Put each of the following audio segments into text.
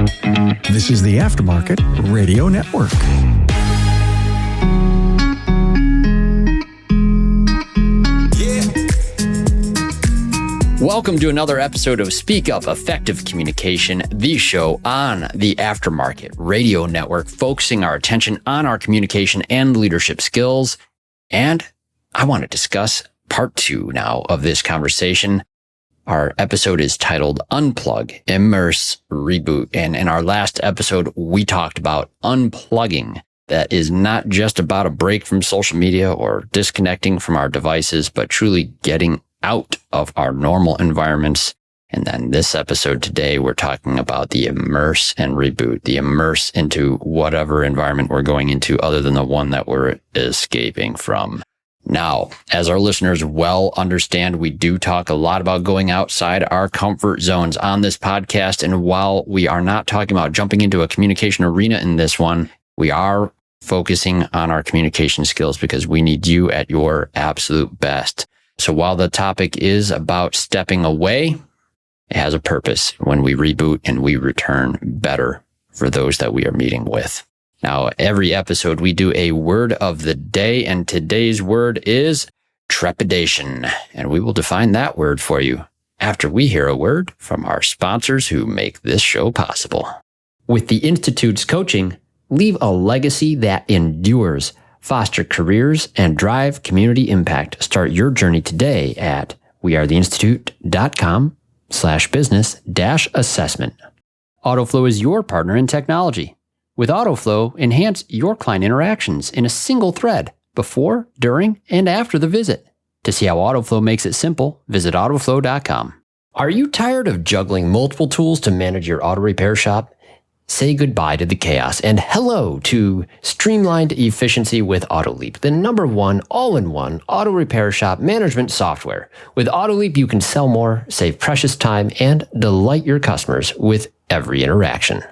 This is the Aftermarket Radio Network. Welcome to another episode of Speak Up Effective Communication, the show on the Aftermarket Radio Network, focusing our attention on our communication and leadership skills. And I want to discuss part 2 now of this conversation. Our episode is titled Unplug, Immerse, Reboot. And in our last episode, we talked about unplugging. That is not just about a break from social media or disconnecting from our devices, but truly getting out of our normal environments. And then this episode today, we're talking about the immerse and reboot, the immerse into whatever environment we're going into other than the one that we're escaping from. Now, as our listeners well understand, we do talk a lot about going outside our comfort zones on this podcast. And while we are not talking about jumping into a communication arena in this one, we are focusing on our communication skills because we need you at your absolute best. So while the topic is about stepping away, it has a purpose when we reboot and we return better for those that we are meeting with. Now, every episode we do a word of the day, and today's word is trepidation. And we will define that word for you after we hear a word from our sponsors who make this show possible. With the Institute's coaching, leave a legacy that endures. Foster careers and drive community impact. Start your journey today at wearetheinstitute.com/business-assessment. AutoFlow is your partner in technology. With AutoFlow, enhance your client interactions in a single thread before, during, and after the visit. To see how AutoFlow makes it simple, visit AutoFlow.com. Are you tired of juggling multiple tools to manage your auto repair shop? Say goodbye to the chaos and hello to streamlined efficiency with AutoLeap, the #1 all-in-one auto repair shop management software. With AutoLeap, you can sell more, save precious time, and delight your customers with every interaction.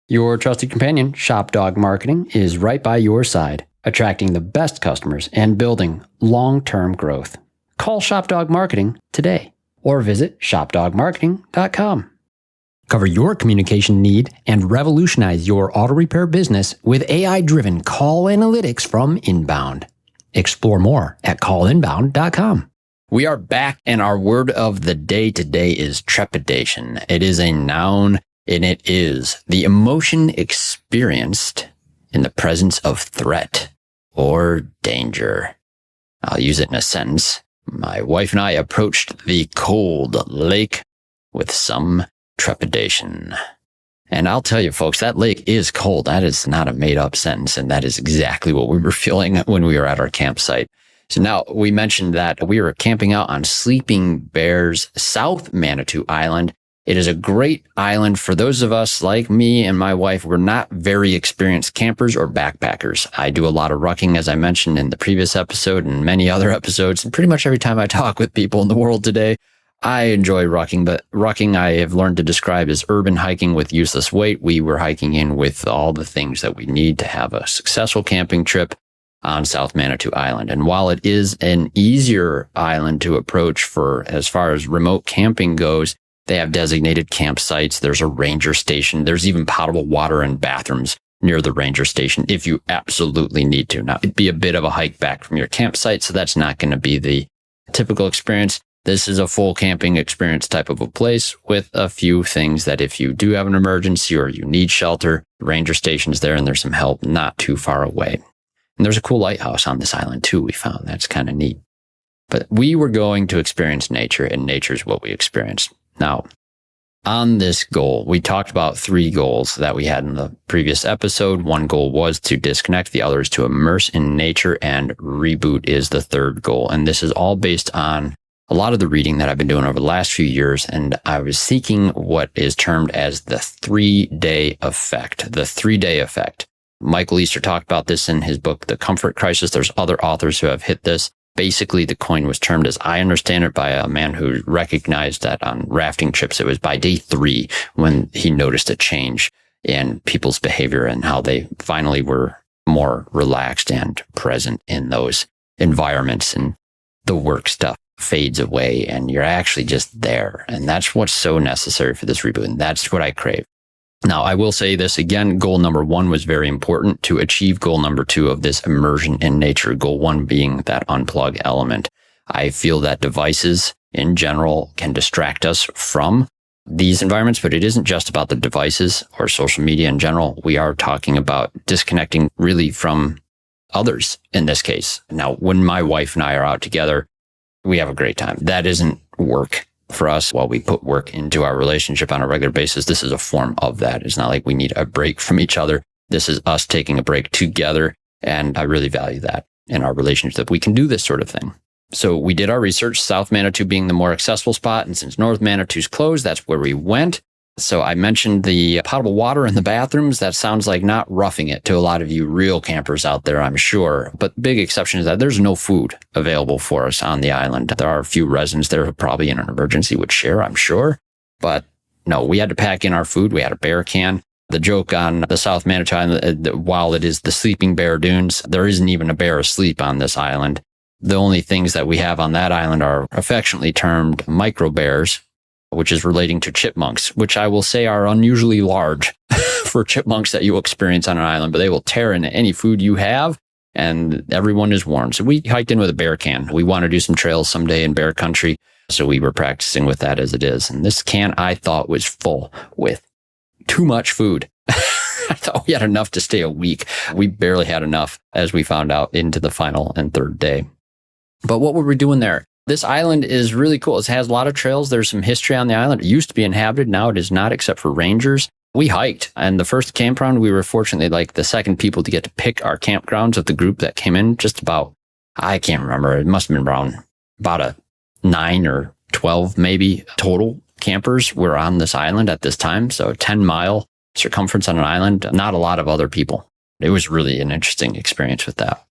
Your trusted companion, ShopDog Marketing, is right by your side, attracting the best customers and building long-term growth. Call ShopDog Marketing today or visit shopdogmarketing.com. Cover your communication need and revolutionize your auto repair business with AI-driven call analytics from Inbound. Explore more at callinbound.com. We are back, and our word of the day today is trepidation. It is a noun, and it is the emotion experienced in the presence of threat or danger. I'll use it in a sentence. My wife and I approached the cold lake with some trepidation. And I'll tell you, folks, that lake is cold. That is not a made-up sentence, and that is exactly what we were feeling when we were at our campsite. So now, we mentioned that we were camping out on Sleeping Bear's South Manitou Island. It is a great island for those of us like me and my wife. We're not very experienced campers or backpackers. I do a lot of rucking, as I mentioned in the previous episode and many other episodes, and pretty much every time I talk with people in the world today, I enjoy rucking, but rucking I have learned to describe as urban hiking with useless weight. We were hiking in with all the things that we need to have a successful camping trip on South Manitou Island. And while it is an easier island to approach for as far as remote camping goes, they have designated campsites. There's a ranger station. There's even potable water and bathrooms near the ranger station if you absolutely need to. Now, it'd be a bit of a hike back from your campsite, so that's not going to be the typical experience. This is a full camping experience type of a place with a few things that if you do have an emergency or you need shelter, the ranger station's there and there's some help not too far away. And there's a cool lighthouse on this island too, we found. That's kind of neat. But we were going to experience nature, and nature's what we experienced. Now, on this goal, we talked about 3 goals that we had in the previous episode. One goal was to disconnect, the other is to immerse in nature, and reboot is the 3rd goal. And this is all based on a lot of the reading that I've been doing over the last few years, and I was seeking what is termed as the 3-day effect. The 3-day effect. Michael Easter talked about this in his book, The Comfort Crisis. There's other authors who have hit this. Basically, the coin was termed, as I understand it, by a man who recognized that on rafting trips, it was by day 3 when he noticed a change in people's behavior and how they finally were more relaxed and present in those environments, and the work stuff fades away and you're actually just there. And that's what's so necessary for this reboot. And that's what I crave. Now, I will say this again, goal number 1 was very important to achieve goal number 2 of this immersion in nature, goal 1 being that unplug element. I feel that devices in general can distract us from these environments, but it isn't just about the devices or social media in general. We are talking about disconnecting really from others in this case. Now, when my wife and I are out together, we have a great time. That isn't work for us. While we put work into our relationship on a regular basis, this is a form of that. It's not like we need a break from each other. This is us taking a break together. And I really value that in our relationship. We can do this sort of thing. So we did our research, South Manitou being the more accessible spot. And since North Manitou's closed, that's where we went. So I mentioned the potable water in the bathrooms. That sounds like not roughing it to a lot of you real campers out there, I'm sure. But big exception is that there's no food available for us on the island. There are a few residents there who probably in an emergency would share, I'm sure. But no, we had to pack in our food. We had a bear can. The joke on the South Manitou Island, while it is the sleeping bear dunes, there isn't even a bear asleep on this island. The only things that we have on that island are affectionately termed micro bears, which is relating to chipmunks, which I will say are unusually large for chipmunks that you'll experience on an island, but they will tear into any food you have, and everyone is warned. So we hiked in with a bear can. We want to do some trails someday in bear country, so we were practicing with that as it is. And this can, I thought, was full with too much food. I thought we had enough to stay a week. We barely had enough, as we found out into the final and third day. But what were we doing there? This island is really cool. It has a lot of trails. There's some history on the island. It used to be inhabited. Now it is not, except for rangers. We hiked, and the first campground, we were fortunately like the second people to get to pick our campgrounds of the group that came in. Just about, I can't remember. It must have been around about a 9 or 12 maybe total campers were on this island at this time. So 10-mile circumference on an island. Not a lot of other people. It was really an interesting experience with that.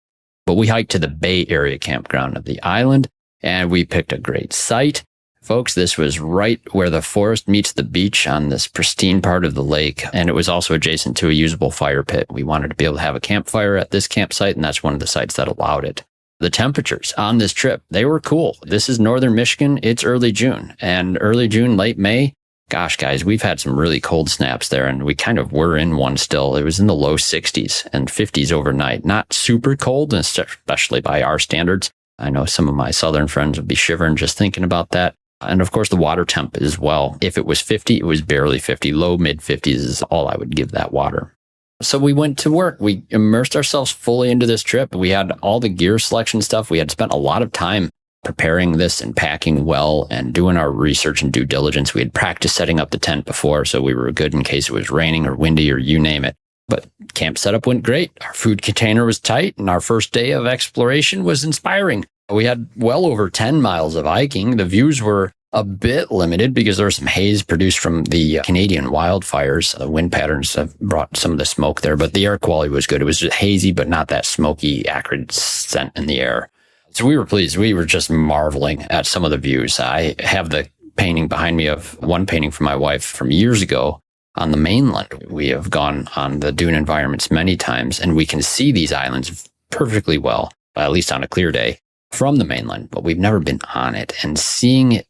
But we hiked to the Bay Area campground of the island, and we picked a great site. Folks, this was right where the forest meets the beach on this pristine part of the lake, and it was also adjacent to a usable fire pit. We wanted to be able to have a campfire at this campsite, and that's one of the sites that allowed it. The temperatures on this trip, they were cool. This is northern Michigan. It's early June, and early June, late May. Gosh, guys, we've had some really cold snaps there, and we kind of were in one still. It was in the low 60s and 50s overnight. Not super cold, especially by our standards. I know some of my southern friends would be shivering just thinking about that. And of course, the water temp as well. If it was 50, it was barely 50. Low, mid 50s is all I would give that water. So we went to work. We immersed ourselves fully into this trip. We had all the gear selection stuff. We had spent a lot of time preparing this and packing well and doing our research and due diligence. We had practiced setting up the tent before, so we were good in case it was raining or windy or you name it. But camp setup went great. Our food container was tight, and our first day of exploration was inspiring. We had well over 10 miles of hiking. The views were a bit limited because there was some haze produced from the Canadian wildfires. The wind patterns have brought some of the smoke there, but the air quality was good. It was just hazy, but not that smoky, acrid scent in the air. So we were pleased. We were just marveling at some of the views. I have the painting behind me of one painting from my wife from years ago on the mainland. We have gone on the dune environments many times, and we can see these islands perfectly well, at least on a clear day, from the mainland, but we've never been on it. And seeing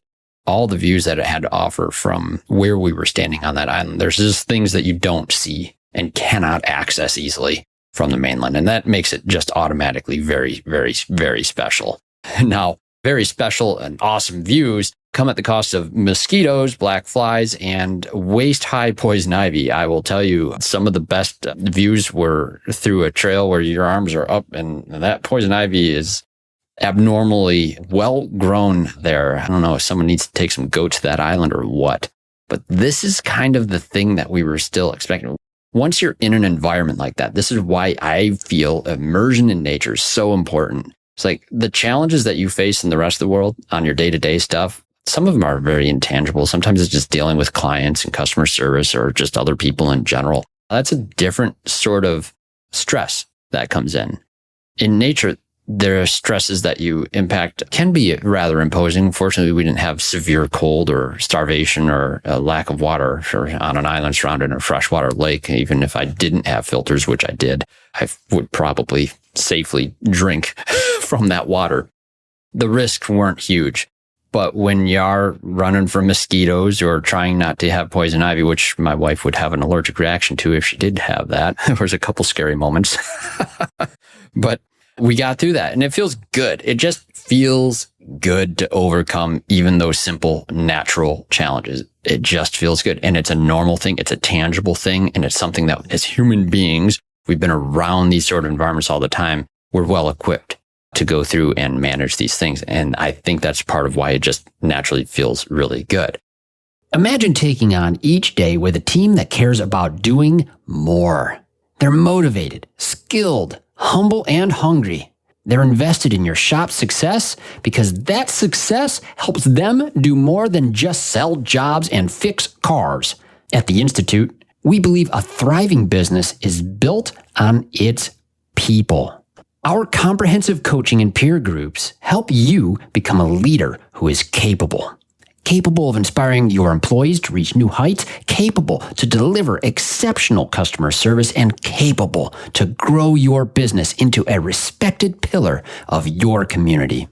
all the views that it had to offer from where we were standing on that island, there's just things that you don't see and cannot access easily from the mainland. And that makes it just automatically very, very, very special. Now, very special and awesome views come at the cost of mosquitoes, black flies, and waist-high poison ivy. I will tell you, some of the best views were through a trail where your arms are up, and that poison ivy is abnormally well grown there. I don't know if someone needs to take some goats to that island or what, but this is kind of the thing that we were still expecting. Once you're in an environment like that, this is why I feel immersion in nature is so important. It's like the challenges that you face in the rest of the world on your day-to-day stuff, some of them are very intangible. Sometimes it's just dealing with clients and customer service or just other people in general. That's a different sort of stress that comes in. In nature, there are stresses that you impact can be rather imposing. Fortunately, we didn't have severe cold or starvation or a lack of water on an island surrounded in a freshwater lake. Even if I didn't have filters, which I did, I would probably safely drink from that water. The risks weren't huge, But when you are running from mosquitoes or trying not to have poison ivy, which my wife would have an allergic reaction to if she did have that, there was a couple scary moments. But we got through that and it feels good. It just feels good to overcome even those simple natural challenges. It just feels good. And it's a normal thing. It's a tangible thing. And it's something that as human beings, we've been around these sort of environments all the time. We're well equipped to go through and manage these things. And I think that's part of why it just naturally feels really good. Imagine taking on each day with a team that cares about doing more. They're motivated, skilled, humble, and hungry. They're invested in your shop's success because that success helps them do more than just sell jobs and fix cars. At the Institute, we believe a thriving business is built on its people. Our comprehensive coaching and peer groups help you become a leader who is capable of inspiring your employees to reach new heights, capable to deliver exceptional customer service, and capable to grow your business into a respected pillar of your community.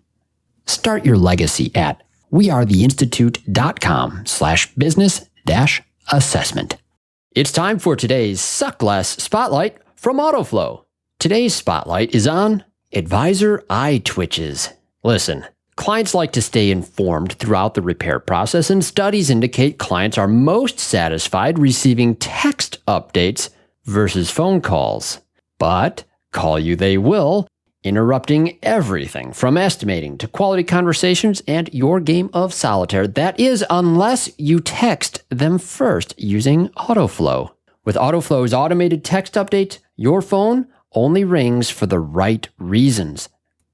Start your legacy at wearetheinstitute.com/business-assessment. It's time for today's Suck Less Spotlight from AutoFlow. Today's spotlight is on advisor eye twitches. Listen, clients like to stay informed throughout the repair process, and studies indicate clients are most satisfied receiving text updates versus phone calls. But call you they will, interrupting everything from estimating to quality conversations and your game of solitaire. That is, unless you text them first using AutoFlow. With AutoFlow's automated text updates, your phone only rings for the right reasons.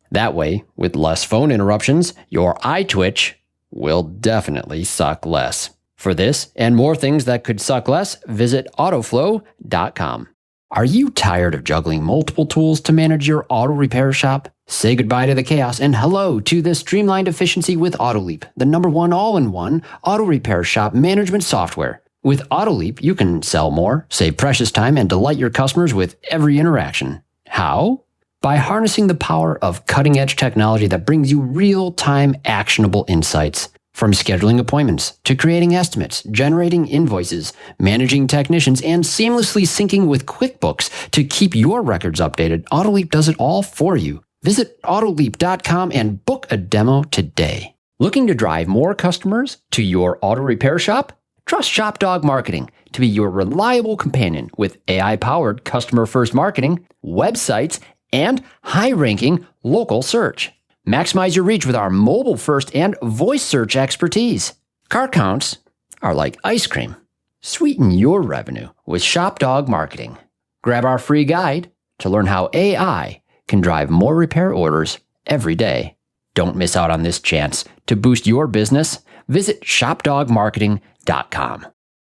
That way, with less phone interruptions, your eye twitch will definitely suck less. For this and more things that could suck less, visit AutoFlow.com. Are you tired of juggling multiple tools to manage your auto repair shop? Say goodbye to the chaos and hello to the streamlined efficiency with AutoLeap, the #1 all-in-one auto repair shop management software. With AutoLeap, you can sell more, save precious time, and delight your customers with every interaction. How? By harnessing the power of cutting-edge technology that brings you real-time actionable insights. From scheduling appointments to creating estimates, generating invoices, managing technicians, and seamlessly syncing with QuickBooks to keep your records updated, AutoLeap does it all for you. Visit AutoLeap.com and book a demo today. Looking to drive more customers to your auto repair shop? Trust ShopDog Marketing to be your reliable companion with AI-powered customer-first marketing, websites, and high-ranking local search. Maximize your reach with our mobile-first and voice search expertise. Car counts are like ice cream. Sweeten your revenue with ShopDog Marketing. Grab our free guide to learn how AI can drive more repair orders every day. Don't miss out on this chance to boost your business. Visit shopdogmarketing.com.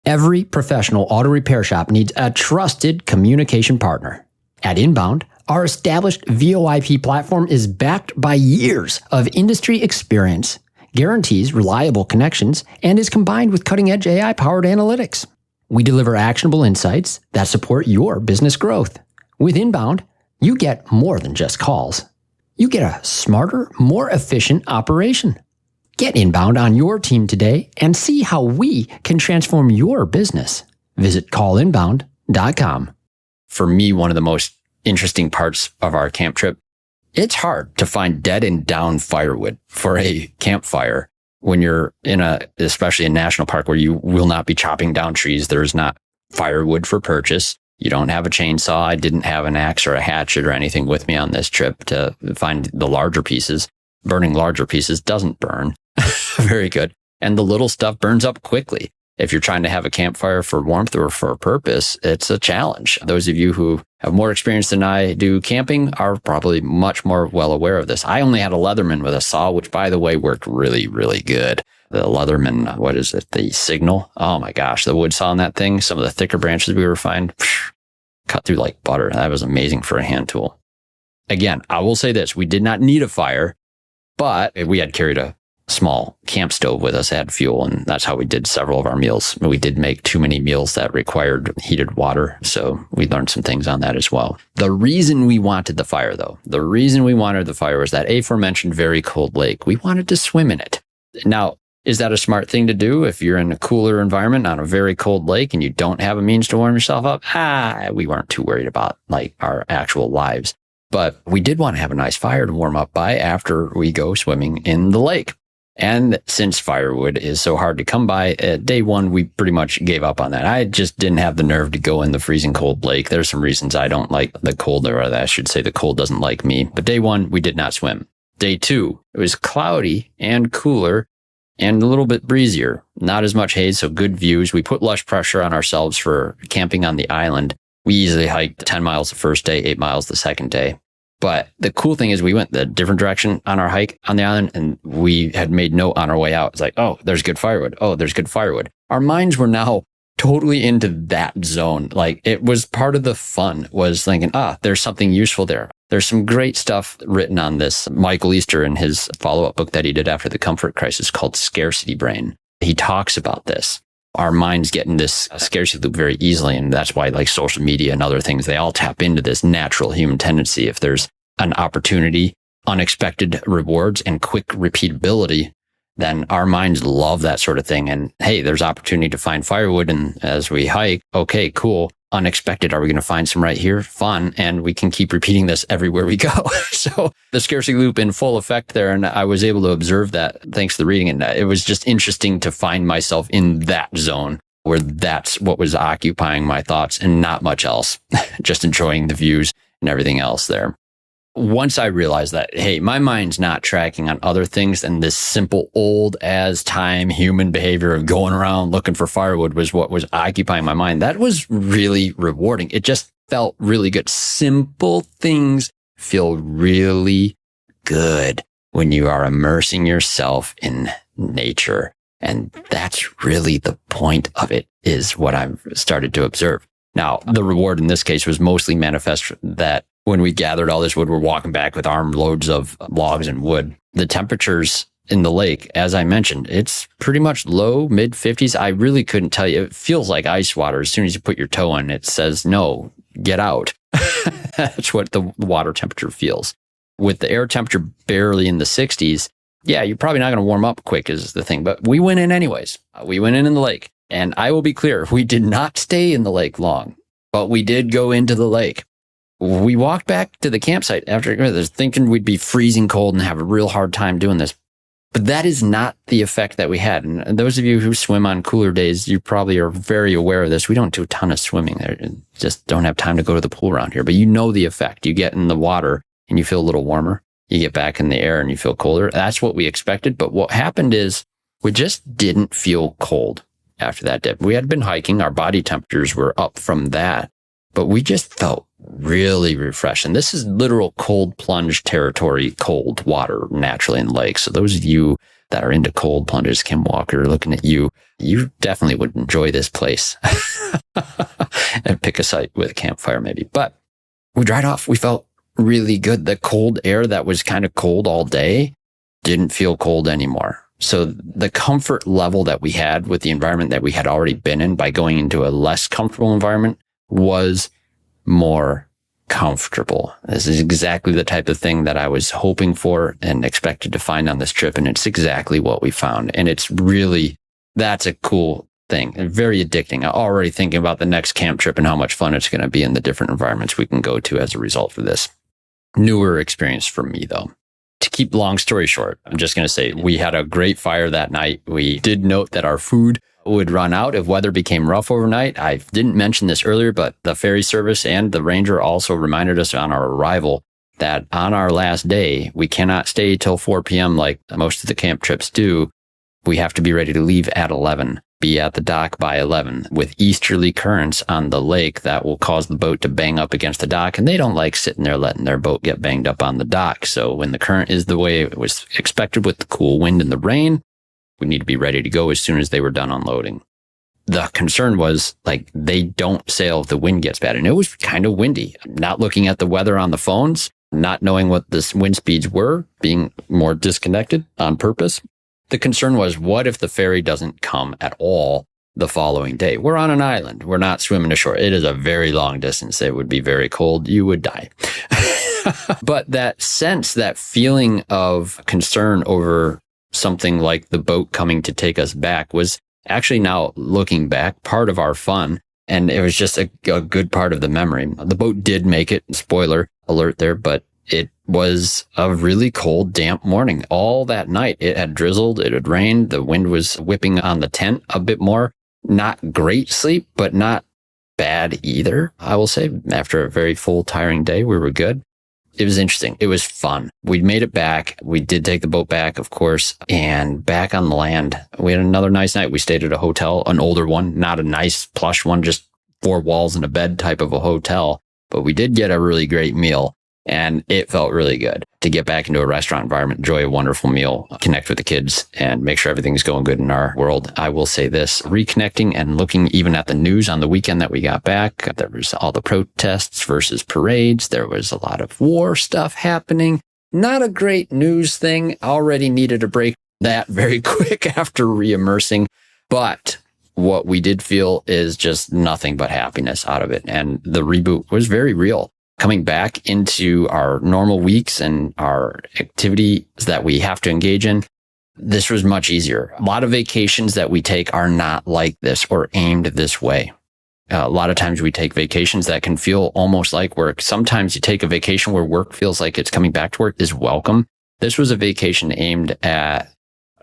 Every professional auto repair shop needs a trusted communication partner. At Inbound, our established VoIP platform is backed by years of industry experience, guarantees reliable connections, and is combined with cutting-edge AI-powered analytics. We deliver actionable insights that support your business growth. With Inbound, you get more than just calls. You get a smarter, more efficient operation. Get Inbound on your team today and see how we can transform your business. Visit callinbound.com. For me, one of the most interesting parts of our camp trip, it's hard to find dead and down firewood for a campfire when you're especially a national park where you will not be chopping down trees. There's not firewood for purchase. You don't have a chainsaw. I didn't have an axe or a hatchet or anything with me on this trip to find the larger pieces. Burning larger pieces doesn't burn. Very good. And the little stuff burns up quickly. If you're trying to have a campfire for warmth or for a purpose, it's a challenge. Those of you who have more experience than I do camping are probably much more well aware of this. I only had a Leatherman with a saw, which, by the way, worked really, really good. The Leatherman, what is it? The Signal? Oh my gosh, the wood saw on that thing, some of the thicker branches we were finding, cut through like butter. That was amazing for a hand tool. Again, I will say this, we did not need a fire, but we had carried a small camp stove with us, had fuel, and that's how we did several of our meals. We did make too many meals that required heated water, so we learned some things on that as well. The reason we wanted the fire, though, was that aforementioned very cold lake. We wanted to swim in it. Now, is that a smart thing to do if you're in a cooler environment on a very cold lake and you don't have a means to warm yourself up? We weren't too worried about like our actual lives. But we did want to have a nice fire to warm up by after we go swimming in the lake. And since firewood is so hard to come by, at day one, we pretty much gave up on that. I just didn't have the nerve to go in the freezing cold lake. There's some reasons I don't like the cold, or I should say the cold doesn't like me. But day one, we did not swim. Day two, it was cloudy and cooler and a little bit breezier. Not as much haze, so good views. We put less pressure on ourselves for camping on the island. We easily hiked 10 miles the first day, 8 miles the second day. But the cool thing is we went the different direction on our hike on the island, and we had made note on our way out. It's like, oh, there's good firewood. Oh, there's good firewood. Our minds were now totally into that zone. Like, it was part of the fun, was thinking, there's something useful there. There's some great stuff written on this. Michael Easter, in his follow-up book that he did after the comfort crisis called Scarcity Brain, he talks about this. Our minds get in this scarcity loop very easily. And that's why like social media and other things, they all tap into this natural human tendency. If there's an opportunity, unexpected rewards, and quick repeatability, then our minds love that sort of thing. And hey, there's opportunity to find firewood. And as we hike, okay, cool. Unexpected. Are we going to find some right here? Fun. And we can keep repeating this everywhere we go. So the scarcity loop in full effect there. And I was able to observe that thanks to the reading. And it was just interesting to find myself in that zone where that's what was occupying my thoughts and not much else, just enjoying the views and everything else there. Once I realized that, hey, my mind's not tracking on other things, and this simple old as time human behavior of going around looking for firewood was what was occupying my mind. That was really rewarding. It just felt really good. Simple things feel really good when you are immersing yourself in nature. And that's really the point of it, is what I've started to observe. Now, the reward in this case was mostly manifest that when we gathered all this wood, we're walking back with armloads of logs and wood. The temperatures in the lake, as I mentioned, it's pretty much low, mid 50s. I really couldn't tell you. It feels like ice water. As soon as you put your toe in, it says, no, get out. That's what the water temperature feels. With the air temperature barely in the 60s, yeah, you're probably not going to warm up quick is the thing. But we went in anyways. We went in the lake. And I will be clear, we did not stay in the lake long, but we did go into the lake. We walked back to the campsite after thinking we'd be freezing cold and have a real hard time doing this. But that is not the effect that we had. And those of you who swim on cooler days, you probably are very aware of this. We don't do a ton of swimming there. Just don't have time to go to the pool around here. But you know the effect. You get in the water and you feel a little warmer. You get back in the air and you feel colder. That's what we expected. But what happened is we just didn't feel cold after that dip. We had been hiking. Our body temperatures were up from that. But we just felt really refreshed. And this is literal cold plunge territory, cold water naturally in lakes. So those of you that are into cold plunges, Kim Walker, looking at you, you definitely would enjoy this place and pick a site with a campfire maybe. But we dried off. We felt really good. The cold air that was kind of cold all day didn't feel cold anymore. So the comfort level that we had with the environment that we had already been in by going into a less comfortable environment was more comfortable. This is exactly the type of thing that I was hoping for and expected to find on this trip. And it's exactly what we found. And it's really, that's a cool thing and very addicting. I'm already thinking about the next camp trip and how much fun it's going to be in the different environments we can go to as a result of this. Newer experience for me though. To keep long story short, I'm just going to say we had a great fire that night. We did note that our food would run out if weather became rough overnight. I didn't mention this earlier, but the ferry service and the ranger also reminded us on our arrival that on our last day, we cannot stay till 4 p.m. like most of the camp trips do. We have to be ready to leave at 11, be at the dock by 11 with easterly currents on the lake that will cause the boat to bang up against the dock. And they don't like sitting there letting their boat get banged up on the dock. So when the current is the way it was expected with the cool wind and the rain, we need to be ready to go as soon as they were done unloading. The concern was like they don't sail if the wind gets bad. And it was kind of windy. Not looking at the weather on the phones, not knowing what the wind speeds were, being more disconnected on purpose. The concern was, what if the ferry doesn't come at all the following day? We're on an island. We're not swimming ashore. It is a very long distance. It would be very cold. You would die. But that sense, that feeling of concern over something like the boat coming to take us back was actually, now looking back, part of our fun. And it was just a good part of the memory. The boat did make it, spoiler alert there, but it was a really cold, damp morning. All that night, it had drizzled, it had rained, the wind was whipping on the tent a bit more. Not great sleep, but not bad either, I will say. After a very full, tiring day, we were good. It was interesting. It was fun. We made it back. We did take the boat back, of course, and back on the land. We had another nice night. We stayed at a hotel, an older one, not a nice plush one, just 4 walls and a bed type of a hotel. But we did get a really great meal, and it felt really good to get back into a restaurant environment, enjoy a wonderful meal, connect with the kids, and make sure everything's going good in our world. I will say this, reconnecting and looking even at the news on the weekend that we got back, there was all the protests versus parades. There was a lot of war stuff happening. Not a great news thing. Already needed to break that very quick after re-immersing. But what we did feel is just nothing but happiness out of it. And the reboot was very real. Coming back into our normal weeks and our activities that we have to engage in, this was much easier. A lot of vacations that we take are not like this or aimed this way. A lot of times we take vacations that can feel almost like work. Sometimes you take a vacation where work feels like it's coming back to work is welcome. This was a vacation aimed at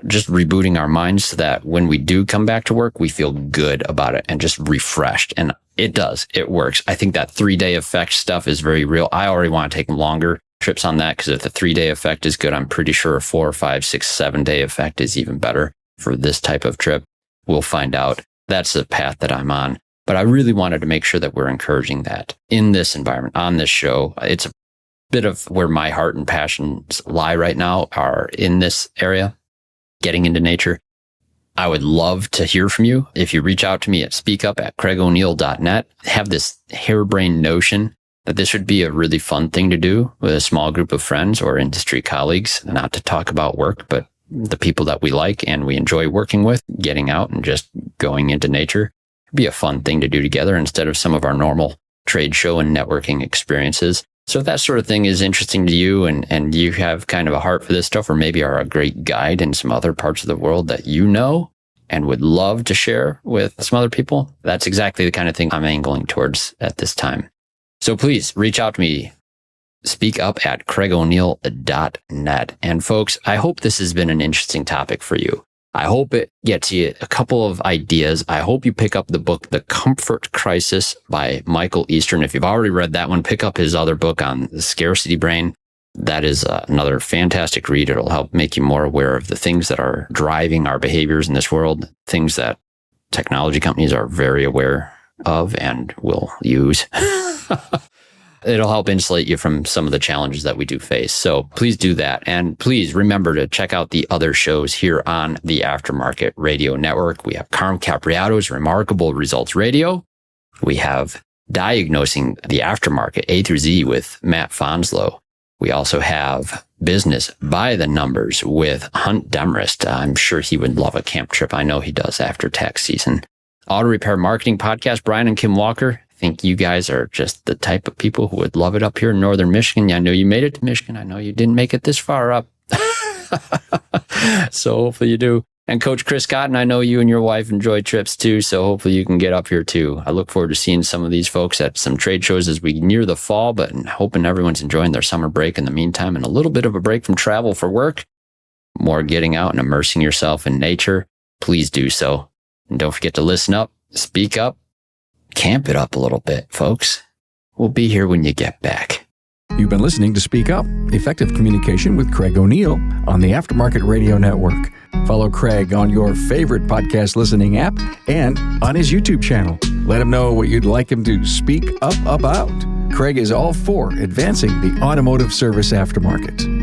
just rebooting our minds so that when we do come back to work, we feel good about it and just refreshed. And it does. It works. I think that 3-day effect stuff is very real. I already want to take longer trips on that because if the 3-day effect is good, I'm pretty sure a 4, 5, 6, 7-day effect is even better for this type of trip. We'll find out. That's the path that I'm on. But I really wanted to make sure that we're encouraging that in this environment, on this show. It's a bit of where my heart and passions lie right now are in this area. Getting into nature. I would love to hear from you. If you reach out to me at speakup@craigoneil.net, have this harebrained notion that this would be a really fun thing to do with a small group of friends or industry colleagues, not to talk about work, but the people that we like and we enjoy working with, getting out and just going into nature. It'd be a fun thing to do together instead of some of our normal trade show and networking experiences. So if that sort of thing is interesting to you and you have kind of a heart for this stuff, or maybe are a great guide in some other parts of the world that you know and would love to share with some other people, that's exactly the kind of thing I'm angling towards at this time. So please reach out to me. Speak up at craigoneil.net. And folks, I hope this has been an interesting topic for you. I hope it gets you a couple of ideas. I hope you pick up the book, The Comfort Crisis by Michael Eastern. If you've already read that one, pick up his other book on the scarcity brain. That is another fantastic read. It'll help make you more aware of the things that are driving our behaviors in this world, things that technology companies are very aware of and will use. It'll help insulate you from some of the challenges that we do face. So please do that. And please remember to check out the other shows here on the Aftermarket Radio Network. We have Carm Capriato's Remarkable Results Radio. We have Diagnosing the Aftermarket A through Z with Matt Fonslow. We also have Business by the Numbers with Hunt Demarest. I'm sure he would love a camp trip. I know he does after tax season. Auto Repair Marketing Podcast, Brian and Kim Walker. I think you guys are just the type of people who would love it up here in Northern Michigan. I know you made it to Michigan. I know you didn't make it this far up. So hopefully you do. And Coach Chris Cotton, I know you and your wife enjoy trips too. So hopefully you can get up here too. I look forward to seeing some of these folks at some trade shows as we near the fall, but hoping everyone's enjoying their summer break in the meantime and a little bit of a break from travel for work. More getting out and immersing yourself in nature. Please do so. And don't forget to listen up, speak up, camp it up a little bit, folks. We'll be here when you get back. You've been listening to Speak Up, Effective Communication with Craig O'Neill on the Aftermarket Radio Network. Follow Craig on your favorite podcast listening app and on his YouTube channel. Let him know what you'd like him to speak up about. Craig is all for advancing the automotive service aftermarket.